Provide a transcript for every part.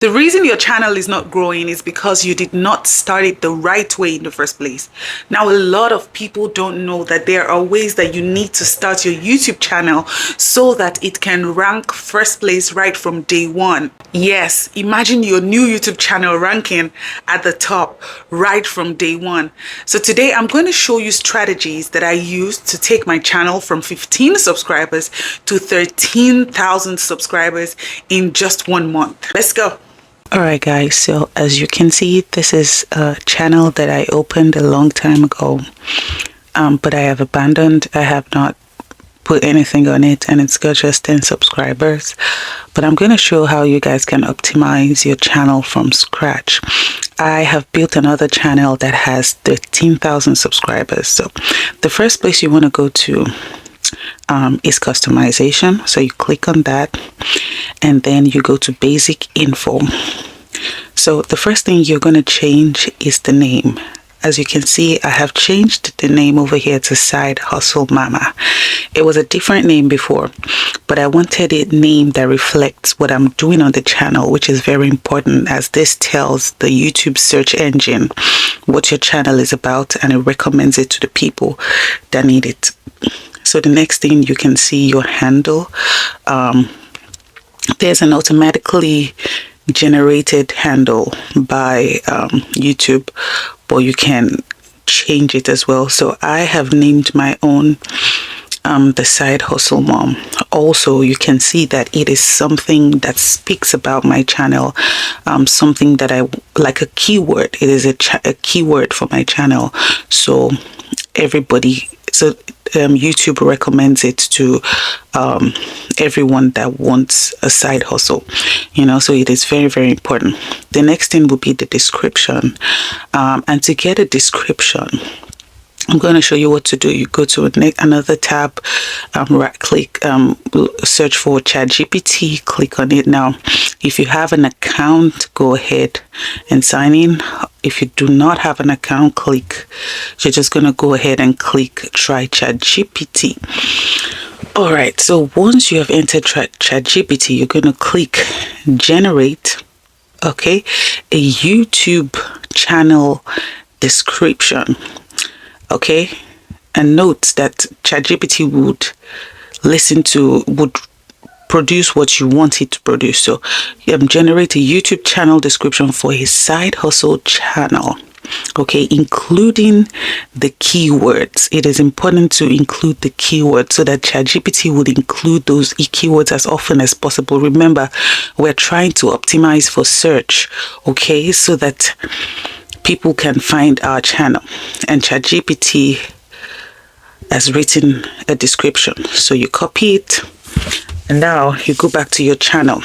The reason your channel is not growing is because you did not start it the right way in the first place. Now, a lot of people don't know that there are ways that you need to start your YouTube channel so that it can rank first place right from day one. Yes, imagine your new YouTube channel ranking at the top right from day one. So today I'm going to show you strategies that I used to take my channel from 15 subscribers to 13,000 subscribers in just 1 month. Let's go. Alright guys, so as you can see, this is a channel that I opened a long time ago, but I have abandoned. I have not put anything on it, and it's got just 10 subscribers. But I'm going to show how you guys can optimize your channel from scratch. I have built another channel that has 13,000 subscribers. So the first place you want to go to is customization. So you click on that, and then you go to basic info. So the first thing you're going to change is the name. As you can see, I have changed the name over here to Side Hustle Mama. It was a different name before, but I wanted a name that reflects what I'm doing on the channel, which is very important, as this tells the YouTube search engine what your channel is about, and it recommends it to the people that need it. So the next thing, you can see your handle. There's an automatically generated handle by YouTube, but you can change it as well. So I have named my own the Side Hustle Mom. Also, you can see that it is something that speaks about my channel, something that I like, a keyword. It is a keyword for my channel, so YouTube recommends it to everyone that wants a side hustle, so it is very, very important. The next thing will be the description, and to get a description, I'm going to show you what to do. You go to another tab, right click, search for ChatGPT, click on it. Now, if you have an account, go ahead and sign in. If you do not have an account, you're just going to go ahead and click try ChatGPT. All right, so once you have entered ChatGPT, you're going to click generate, a YouTube channel description. Okay, and note that ChatGPT would produce what you want it to produce. So generate a YouTube channel description for a side hustle channel, including the keywords. It is important to include the keywords so that ChatGPT would include those keywords as often as possible. Remember, we're trying to optimize for search, so that people can find our channel, and ChatGPT has written a description. So you copy it, and now you go back to your channel.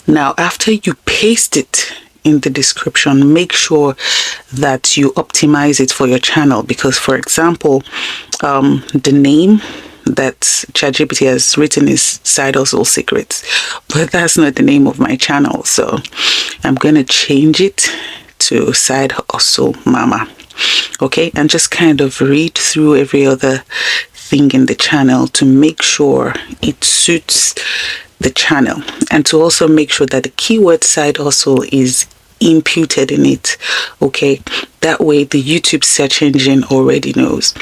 Now, after you paste it in the description, make sure that you optimize it for your channel, because, for example, the name that ChatGPT has written is Side Hustle Secrets, but that's not the name of my channel. So I'm going to change it to Side Hustle Mama. And just kind of read through every other thing in the channel to make sure it suits the channel, and to also make sure that the keyword side hustle is imputed in it. That way the YouTube search engine already knows.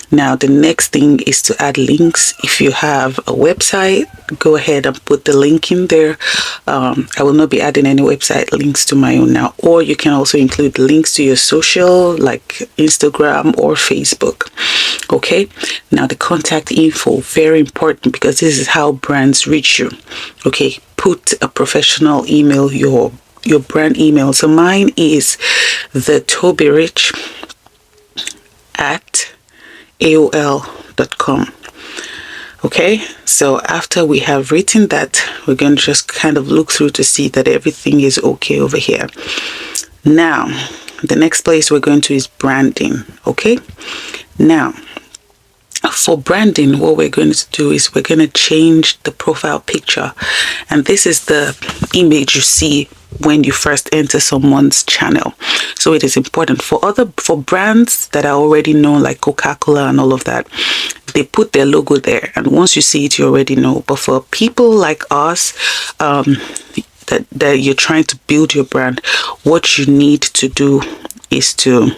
Now, the next thing is to add links. If you have a website, go ahead and put the link in there. I will not be adding any website links to my own now, or you can also include links to your social, like Instagram or Facebook. Now, the contact info, very important, because this is how brands reach you. Put a professional email, your brand email. So mine is thetobyrich at AOL.com. So after we have written that, we're going to just kind of look through to see that everything is okay over here. Now, the next place we're going to is branding. Now, for branding, what we're going to do is we're going to change the profile picture, and this is the image you see when you first enter someone's channel. So it is important for brands that are already known, like Coca-Cola and all of that. They put their logo there, and once you see it, you already know. But for people like us, that you're trying to build your brand, what you need to do is to,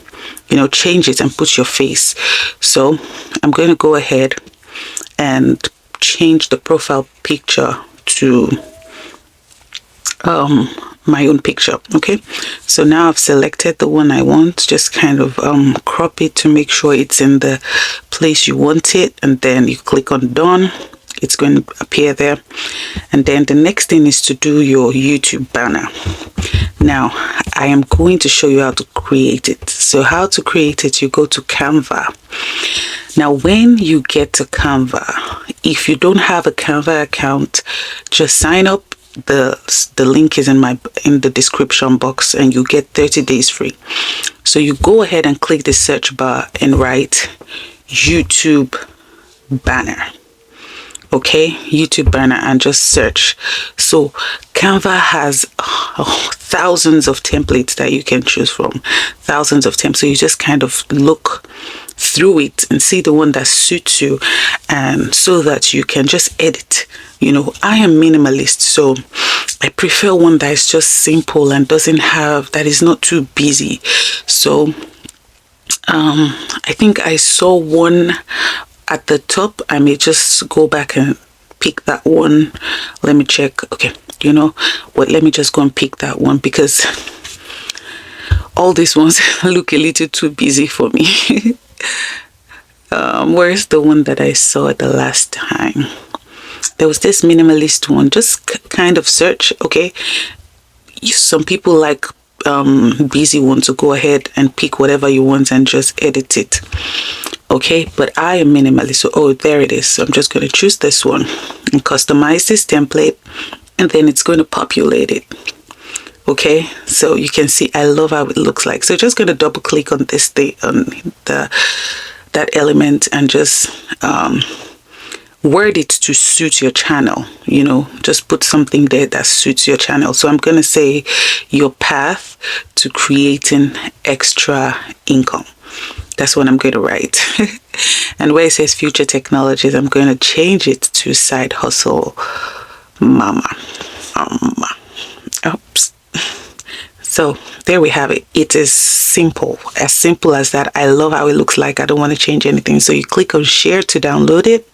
change it and put your face. So I'm going to go ahead and change the profile picture to my own picture. Okay, so now I've selected the one I want. Just kind of crop it to make sure it's in the place you want it, and then you click on done. It's going to appear there. And then the next thing is to do your YouTube banner. Now I am going to show you how to create it. So how to create it, you go to Canva. Now when you get to Canva, if you don't have a Canva account, just sign up. The link is in the description box, and you get 30 days free. So you go ahead and click the search bar and write YouTube banner. Okay, YouTube banner, and just search. So Canva has thousands of templates that you can choose from, thousands of templates. So you just kind of look through it and see the one that suits you, and so that you can just edit. I am minimalist, so I prefer one that is just simple and that is not too busy. So I think I saw one at the top. I may just go back and pick that one. Let me check. Okay, let me just go and pick that one, because all these ones look a little too busy for me. Where's the one that I saw the last time? There was this minimalist one. Just kind of search. Okay, some people like busy ones, so go ahead and pick whatever you want and just edit it. Okay, but I am minimalist, so there it is. So I'm just going to choose this one and customize this template, and then it's going to populate it. Okay, so you can see I love how it looks like. So just going to double click on this thing, on that element, and just word it to suit your channel. Just put something there that suits your channel. So I'm going to say your path to creating extra income. That's what I'm going to write. And where it says future technologies, I'm going to change it to side hustle mama. Oops. So there we have it. It is simple as that. I love how it looks like. I don't want to change anything. So you click on share to download it,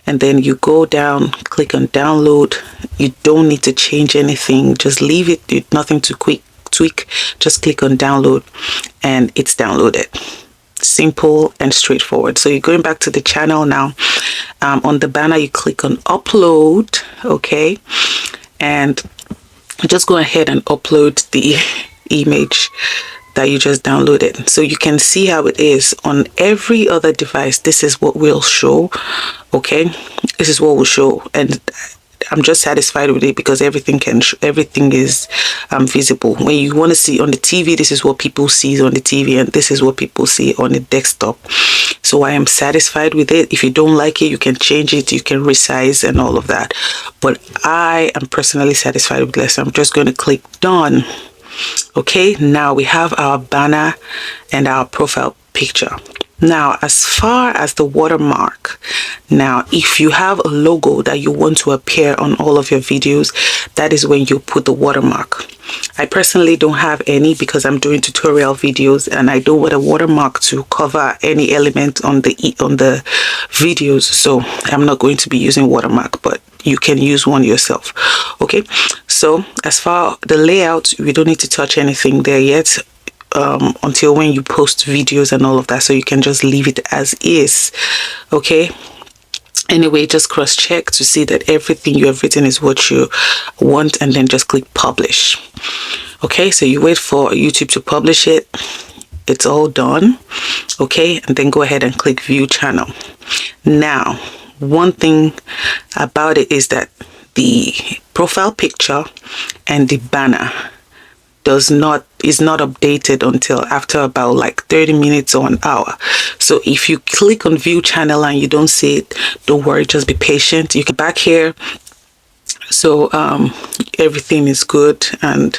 and then you go down, click on download. You don't need to change anything. Just leave it. Nothing to tweak. Just click on download, and it's downloaded. Simple and straightforward. So you're going back to the channel now. On the banner, you click on upload. Okay, and just go ahead and upload the image that you just downloaded. So you can see how it is on every other device. This is what will show. Okay, this is what will show, and I'm just satisfied with it because everything is visible. When you want to see on the TV, this is what people see on the TV, and this is what people see on the desktop. So I am satisfied with it. If you don't like it, you can change it, you can resize and all of that. But I am personally satisfied with this. I'm just going to click done. Okay, now we have our banner and our profile picture. Now, as far as the watermark, now if you have a logo that you want to appear on all of your videos, that is when you put the watermark. I personally don't have any because I'm doing tutorial videos, and I don't want a watermark to cover any element on the videos, so I'm not going to be using watermark, but you can use one yourself. Okay, so as far the layout, we don't need to touch anything there yet. Until when you post videos and all of that, so you can just leave it as is. Okay, anyway, just cross check to see that everything you have written is what you want, and then just click publish. Okay, so you wait for YouTube to publish it. It's all done. Okay, and then go ahead and click view channel. Now, one thing about it is that the profile picture and the banner is not updated until after about like 30 minutes or an hour. So if you click on view channel and you don't see it, don't worry, just be patient. You can back here. So everything is good, and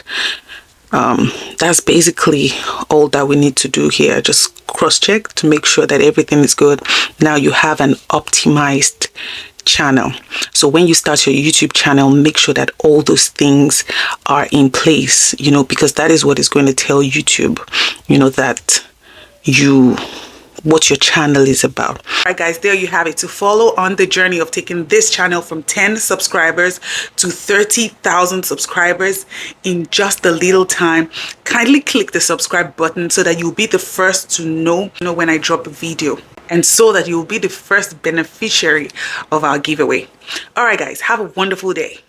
that's basically all that we need to do here. Just cross check to make sure that everything is good. Now you have an optimized channel. So when you start your YouTube channel, make sure that all those things are in place, you know, because that is what is going to tell YouTube, you know, that what your channel is about. All right, guys, there you have it. To follow on the journey of taking this channel from 10 subscribers to 30,000 subscribers in just a little time, kindly click the subscribe button so that you'll be the first to know when I drop a video, and so that you'll be the first beneficiary of our giveaway. All right, guys, have a wonderful day.